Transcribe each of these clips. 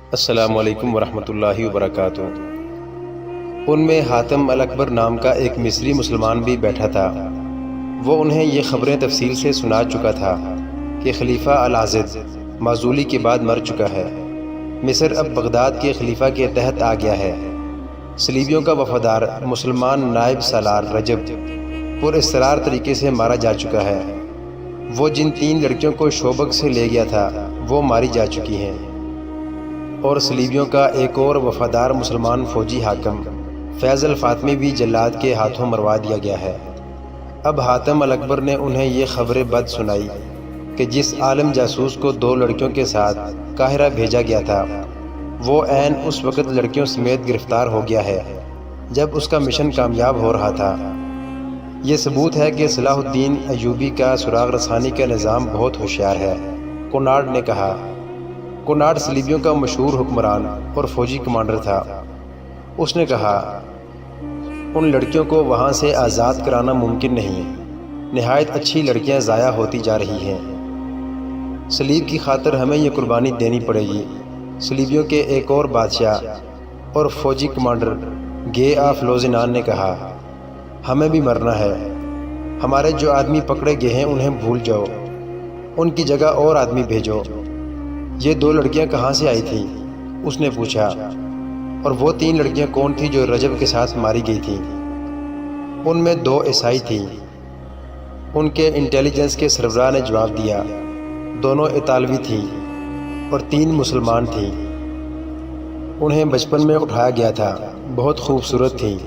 السلام علیکم ورحمۃ اللہ وبرکاتہ۔ ان میں حاتم الاکبر نام کا ایک مصری مسلمان بھی بیٹھا تھا۔ وہ انہیں یہ خبریں تفصیل سے سنا چکا تھا کہ خلیفہ العاضد معزولی کے بعد مر چکا ہے۔ مصر اب بغداد کے خلیفہ کے تحت آ گیا ہے۔ صلیبیوں کا وفادار مسلمان نائب سالار رجب پر اصرار طریقے سے مارا جا چکا ہے۔ وہ جن 3 لڑکیوں کو شوبک سے لے گیا تھا وہ ماری جا چکی ہیں، اور صلیبیوں کا ایک اور وفادار مسلمان فوجی حاکم فیض الفاطمی بھی جلاد کے ہاتھوں مروا دیا گیا ہے۔ اب حاتم الاکبر نے انہیں یہ خبر بد سنائی کہ جس عالم جاسوس کو 2 لڑکیوں کے ساتھ قاہرہ بھیجا گیا تھا وہ عین اس وقت لڑکیوں سمیت گرفتار ہو گیا ہے جب اس کا مشن کامیاب ہو رہا تھا۔ یہ ثبوت ہے کہ صلاح الدین ایوبی کا سراغ رسانی کا نظام بہت ہوشیار ہے، کنارڈ نے کہا۔ کنارڈ صلیبیوں کا مشہور حکمران اور فوجی کمانڈر تھا۔ اس نے کہا، ان لڑکیوں کو وہاں سے آزاد کرانا ممکن نہیں، نہایت اچھی لڑکیاں ضائع ہوتی جا رہی ہیں۔ صلیب کی خاطر ہمیں یہ قربانی دینی پڑے گی۔ صلیبیوں کے ایک اور بادشاہ اور فوجی کمانڈر گے آف لوزینان نے کہا، ہمیں بھی مرنا ہے۔ ہمارے جو آدمی پکڑے گئے ہیں انہیں بھول جاؤ، ان کی جگہ اور آدمی بھیجو۔ یہ 2 لڑکیاں کہاں سے آئی تھیں؟ اس نے پوچھا۔ اور وہ 3 لڑکیاں کون تھیں جو رجب کے ساتھ ماری گئی تھیں؟ ان میں 2 عیسائی تھیں۔ ان کے انٹیلیجنس کے سربراہ نے جواب دیا، دونوں اطالوی تھیں اور 3 مسلمان تھیں۔ انہیں بچپن میں اٹھایا گیا تھا، بہت خوبصورت تھیں۔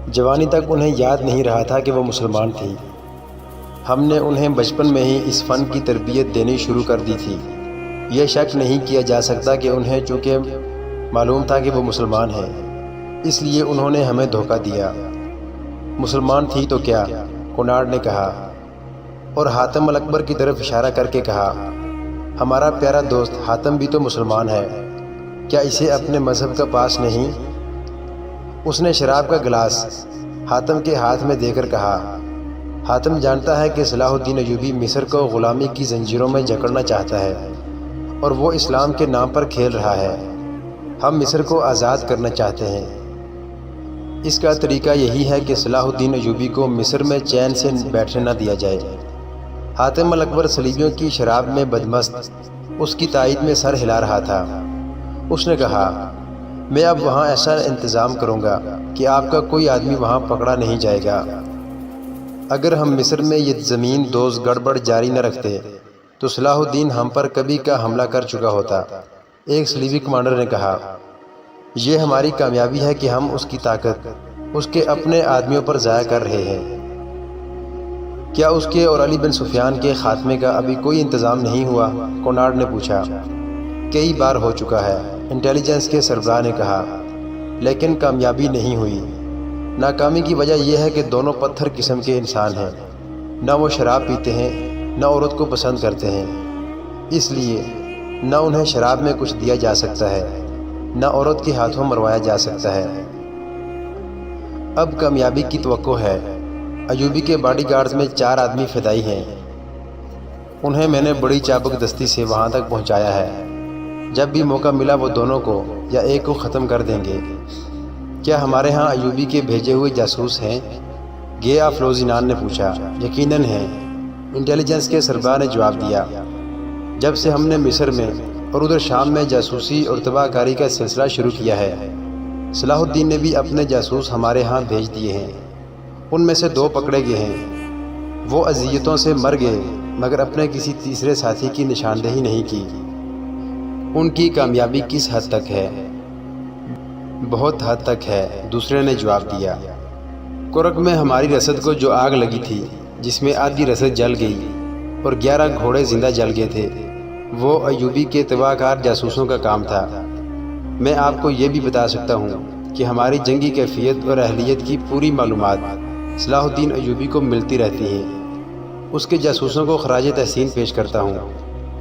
جوانی تک انہیں یاد نہیں رہا تھا کہ وہ مسلمان تھیں۔ ہم نے انہیں بچپن میں ہی اس فن کی تربیت دینی شروع کر دی تھی۔ یہ شک نہیں کیا جا سکتا کہ انہیں چونکہ معلوم تھا کہ وہ مسلمان ہیں، اس لیے انہوں نے ہمیں دھوکہ دیا۔ مسلمان تھی تو کیا؟ کنارڈ نے کہا، اور حاتم الاکبر کی طرف اشارہ کر کے کہا، ہمارا پیارا دوست حاتم بھی تو مسلمان ہے، کیا اسے اپنے مذہب کا پاس نہیں؟ اس نے شراب کا گلاس حاتم کے ہاتھ میں دے کر کہا، حاتم جانتا ہے کہ صلاح الدین ایوبی مصر کو غلامی کی زنجیروں میں جکڑنا چاہتا ہے اور وہ اسلام کے نام پر کھیل رہا ہے۔ ہم مصر کو آزاد کرنا چاہتے ہیں۔ اس کا طریقہ یہی ہے کہ صلاح الدین ایوبی کو مصر میں چین سے بیٹھنے نہ دیا جائے۔ حاتم الاکبر صلیبیوں کی شراب میں بدمست اس کی تائید میں سر ہلا رہا تھا۔ اس نے کہا، میں اب وہاں ایسا انتظام کروں گا کہ آپ کا کوئی آدمی وہاں پکڑا نہیں جائے گا۔ اگر ہم مصر میں یہ زمین دوز گڑبڑ جاری نہ رکھتے تو صلاح الدین ہم پر کبھی کا حملہ کر چکا ہوتا۔ ایک صلیبی کمانڈر نے کہا، یہ ہماری کامیابی ہے کہ ہم اس کی طاقت اس کے اپنے آدمیوں پر ضائع کر رہے ہیں۔ کیا اس کے اور علی بن سفیان کے خاتمے کا ابھی کوئی انتظام نہیں ہوا؟ کنارڈ نے پوچھا۔ کئی بار ہو چکا ہے، انٹیلیجنس کے سربراہ نے کہا، لیکن کامیابی نہیں ہوئی۔ ناکامی کی وجہ یہ ہے کہ دونوں پتھر قسم کے انسان ہیں، نہ وہ شراب پیتے ہیں نہ عورت کو پسند کرتے ہیں، اس لیے نہ انہیں شراب میں کچھ دیا جا سکتا ہے نہ عورت کے ہاتھوں مروایا جا سکتا ہے۔ اب کامیابی کی توقع ہے۔ ایوبی کے باڈی گارڈز میں 4 آدمی فدائی ہیں۔ انہیں میں نے بڑی چابک دستی سے وہاں تک پہنچایا ہے۔ جب بھی موقع ملا وہ دونوں کو یا ایک کو ختم کر دیں گے۔ کیا ہمارے ہاں ایوبی کے بھیجے ہوئے جاسوس ہیں؟ گے آف لوزینان نے پوچھا۔ یقیناً ہیں، انٹیلیجنس کے سربراہ نے جواب دیا۔ جب سے ہم نے مصر میں اور ادھر شام میں جاسوسی اور تباہ کاری کا سلسلہ شروع کیا ہے، صلاح الدین نے بھی اپنے جاسوس ہمارے ہاں بھیج دیے ہیں۔ ان میں سے 2 پکڑے گئے ہیں۔ وہ اذیتوں سے مر گئے مگر اپنے کسی تیسرے ساتھی کی نشاندہی نہیں کی۔ ان کی کامیابی کس حد تک ہے؟ بہت حد تک ہے، دوسرے نے جواب دیا۔ کرک میں ہماری رسد کو جو آگ لگی تھی، جس میں آدھی رسد جل گئی اور 11 گھوڑے زندہ جل گئے تھے، وہ ایوبی کے تباہ کار جاسوسوں کا کام تھا۔ میں آپ کو یہ بھی بتا سکتا ہوں کہ ہماری جنگی کیفیت اور اہلیت کی پوری معلومات صلاح الدین ایوبی کو ملتی رہتی ہیں۔ اس کے جاسوسوں کو خراج تحسین پیش کرتا ہوں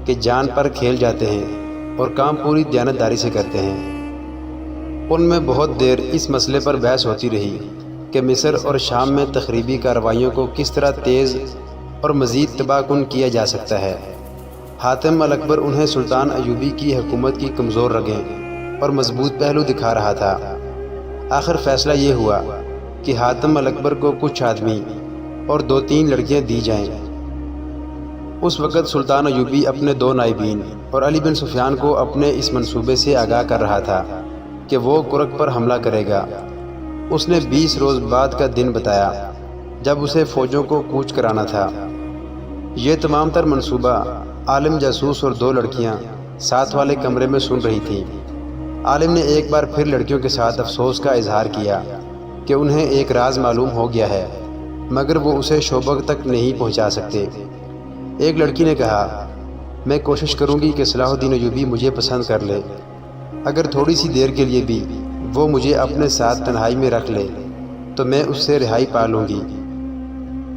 کہ جان پر کھیل جاتے ہیں اور کام پوری دیانتداری سے کرتے ہیں۔ ان میں بہت دیر اس مسئلے پر بحث ہوتی رہی کہ مصر اور شام میں تخریبی کارروائیوں کو کس طرح تیز اور مزید تباہ کن کیا جا سکتا ہے۔ حاتم الاکبر انہیں سلطان ایوبی کی حکومت کی کمزور رگیں اور مضبوط پہلو دکھا رہا تھا۔ آخر فیصلہ یہ ہوا کہ حاتم الاکبر کو کچھ آدمی اور 2-3 لڑکیاں دی جائیں۔ اس وقت سلطان ایوبی اپنے 2 نائبین اور علی بن سفیان کو اپنے اس منصوبے سے آگاہ کر رہا تھا کہ وہ کرک پر حملہ کرے گا۔ اس نے 20 روز بعد کا دن بتایا جب اسے فوجوں کو کوچ کرانا تھا۔ یہ تمام تر منصوبہ عالم جاسوس اور 2 لڑکیاں ساتھ والے کمرے میں سن رہی تھیں۔ عالم نے ایک بار پھر لڑکیوں کے ساتھ افسوس کا اظہار کیا کہ انہیں ایک راز معلوم ہو گیا ہے مگر وہ اسے شوبک تک نہیں پہنچا سکتے۔ ایک لڑکی نے کہا، میں کوشش کروں گی کہ صلاح الدین ایوبی مجھے پسند کر لے، اگر تھوڑی سی دیر کے لیے بھی وہ مجھے اپنے ساتھ تنہائی میں رکھ لے تو میں اس سے رہائی پا لوں گی۔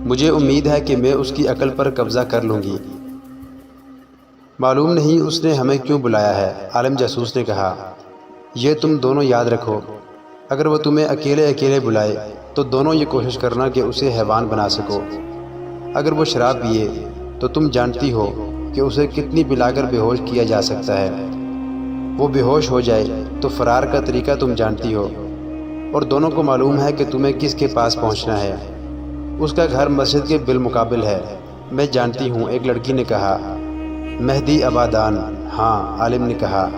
مجھے امید ہے کہ میں اس کی عقل پر قبضہ کر لوں گی۔ معلوم نہیں اس نے ہمیں کیوں بلایا ہے، عالم جاسوس نے کہا۔ یہ تم دونوں یاد رکھو، اگر وہ تمہیں اکیلے اکیلے بلائے تو دونوں یہ کوشش کرنا کہ اسے حیوان بنا سکو۔ اگر وہ شراب پیے تو تم جانتی ہو کہ اسے کتنی پلا کر بے ہوش کیا جا سکتا ہے۔ وہ بے ہوش ہو جائے تو فرار کا طریقہ تم جانتی ہو، اور دونوں کو معلوم ہے کہ تمہیں کس کے پاس پہنچنا ہے۔ اس کا گھر مسجد کے بالمقابل ہے، میں جانتی ہوں، ایک لڑکی نے کہا۔ مہدی آبادان، ہاں، عالم نے کہا۔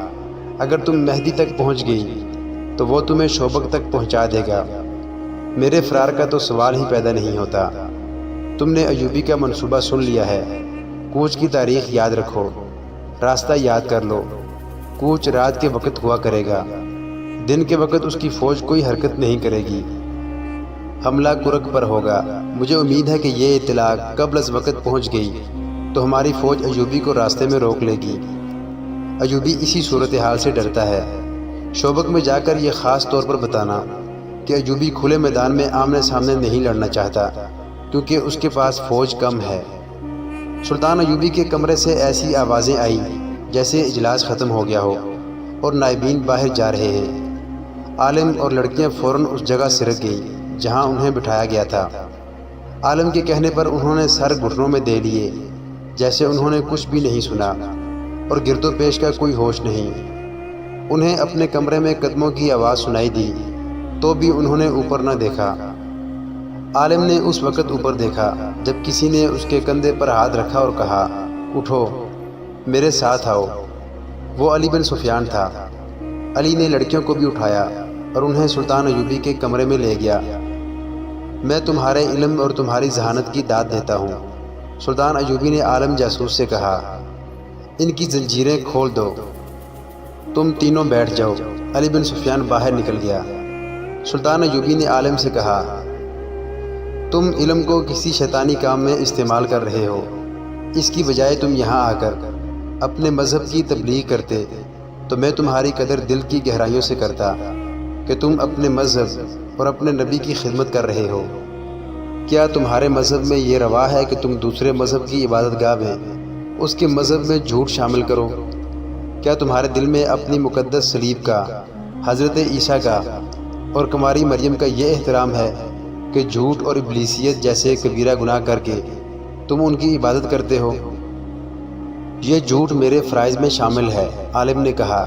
اگر تم مہدی تک پہنچ گئی تو وہ تمہیں شوبک تک پہنچا دے گا۔ میرے فرار کا تو سوال ہی پیدا نہیں ہوتا۔ تم نے ایوبی کا منصوبہ سن لیا ہے۔ کوچ کی تاریخ یاد رکھو، راستہ یاد کر لو۔ کوچ رات کے وقت ہوا کرے گا، دن کے وقت اس کی فوج کوئی حرکت نہیں کرے گی۔ حملہ کرک پر ہوگا۔ مجھے امید ہے کہ یہ اطلاع قبل از وقت پہنچ گئی تو ہماری فوج ایوبی کو راستے میں روک لے گی۔ ایوبی اسی صورتحال سے ڈرتا ہے۔ شوبک میں جا کر یہ خاص طور پر بتانا کہ ایوبی کھلے میدان میں آمنے سامنے نہیں لڑنا چاہتا کیونکہ اس کے پاس فوج کم ہے۔ سلطان ایوبی کے کمرے سے ایسی آوازیں آئیں جیسے اجلاس ختم ہو گیا ہو اور نائبین باہر جا رہے ہیں۔ عالم اور لڑکیاں فوراً اس جگہ سرک گئیں جہاں انہیں بٹھایا گیا تھا۔ عالم کے کہنے پر انہوں نے سر گھٹنوں میں دے لیے جیسے انہوں نے کچھ بھی نہیں سنا اور گرد و پیش کا کوئی ہوش نہیں۔ انہیں اپنے کمرے میں قدموں کی آواز سنائی دی تو بھی انہوں نے اوپر نہ دیکھا۔ عالم نے اس وقت اوپر دیکھا جب کسی نے اس کے کندھے پر ہاتھ رکھا اور کہا، اٹھو، میرے ساتھ آؤ۔ وہ علی بن سفیان تھا۔ علی نے لڑکیوں کو بھی اٹھایا اور انہیں سلطان ایوبی کے کمرے میں لے گیا۔ میں تمہارے علم اور تمہاری ذہانت کی داد دیتا ہوں، سلطان ایوبی نے عالم جاسوس سے کہا۔ ان کی زنجیریں کھول دو، تم تینوں بیٹھ جاؤ۔ علی بن سفیان باہر نکل گیا۔ سلطان ایوبی نے عالم سے کہا، تم علم کو کسی شیطانی کام میں استعمال کر رہے ہو، اس کی بجائے تم یہاں آ کر اپنے مذہب کی تبلیغ کرتے تو میں تمہاری قدر دل کی گہرائیوں سے کرتا کہ تم اپنے مذہب اور اپنے نبی کی خدمت کر رہے ہو۔ کیا تمہارے مذہب میں یہ روا ہے کہ تم دوسرے مذہب کی عبادت گاہ میں اس کے مذہب میں جھوٹ شامل کرو؟ کیا تمہارے دل میں اپنی مقدس صلیب کا، حضرت عیسیٰ کا اور کماری مریم کا یہ احترام ہے کہ جھوٹ اور ابلیسیت جیسے کبیرہ گناہ کر کے تم ان کی عبادت کرتے ہو؟ یہ جھوٹ میرے فرائض میں شامل ہے، عالم نے کہا۔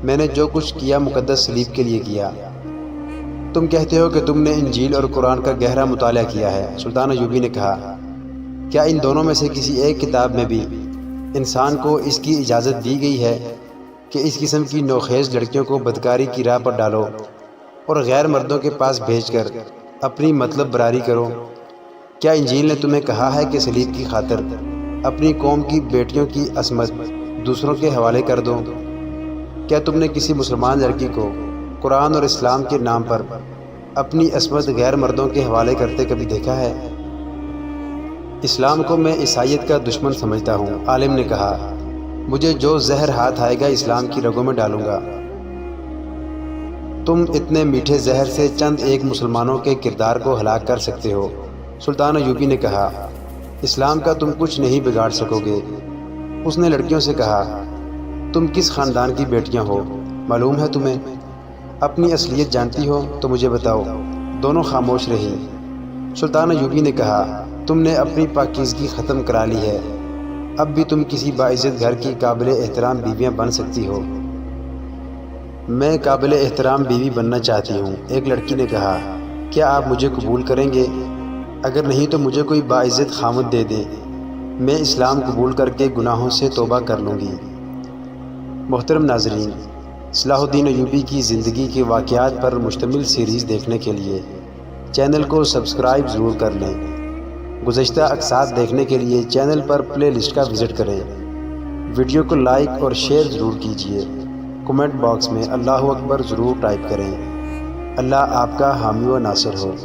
میں نے جو کچھ کیا مقدس صلیب کے لیے کیا۔ تم کہتے ہو کہ تم نے انجیل اور قرآن کا گہرا مطالعہ کیا ہے، سلطان ایوبی نے کہا۔ کیا ان دونوں میں سے کسی ایک کتاب میں بھی انسان کو اس کی اجازت دی گئی ہے کہ اس قسم کی نوخیز لڑکیوں کو بدکاری کی راہ پر ڈالو اور غیر مردوں کے پاس بھیج کر اپنی مطلب براری کرو؟ کیا انجیل نے تمہیں کہا ہے کہ صلیب کی خاطر اپنی قوم کی بیٹیوں کی عصمت دوسروں کے حوالے کر دو؟ کیا تم نے کسی مسلمان لڑکی کو قرآن اور اسلام کے نام پر اپنی عصمت غیر مردوں کے حوالے کرتے کبھی دیکھا ہے؟ اسلام کو میں عیسائیت کا دشمن سمجھتا ہوں، عالم نے کہا۔ مجھے جو زہر ہاتھ آئے گا اسلام کی رگوں میں ڈالوں گا۔ تم اتنے میٹھے زہر سے چند ایک مسلمانوں کے کردار کو ہلاک کر سکتے ہو، سلطان ایوبی نے کہا۔ اسلام کا تم کچھ نہیں بگاڑ سکو گے۔ اس نے لڑکیوں سے کہا، تم کس خاندان کی بیٹیاں ہو؟ معلوم ہے تمہیں؟ اپنی اصلیت جانتی ہو تو مجھے بتاؤ۔ دونوں خاموش رہیں۔ سلطان ایوبی نے کہا، تم نے اپنی پاکیزگی ختم کرا لی ہے، اب بھی تم کسی باعزت گھر کی قابل احترام بیویاں بن سکتی ہو۔ میں قابل احترام بیوی بننا چاہتی ہوں، ایک لڑکی نے کہا۔ کیا آپ مجھے قبول کریں گے؟ اگر نہیں تو مجھے کوئی باعزت خامد دے دیں، میں اسلام قبول کر کے گناہوں سے توبہ کر لوں گی۔ محترم ناظرین، صلاح الدین ایوبی کی زندگی کے واقعات پر مشتمل سیریز دیکھنے کے لیے چینل کو سبسکرائب ضرور کر لیں۔ گزشتہ اقساط دیکھنے کے لیے چینل پر پلے لسٹ کا وزٹ کریں۔ ویڈیو کو لائک اور شیئر ضرور کیجیے۔ کمنٹ باکس میں اللہ اکبر ضرور ٹائپ کریں۔ اللہ آپ کا حامی و ناصر ہو۔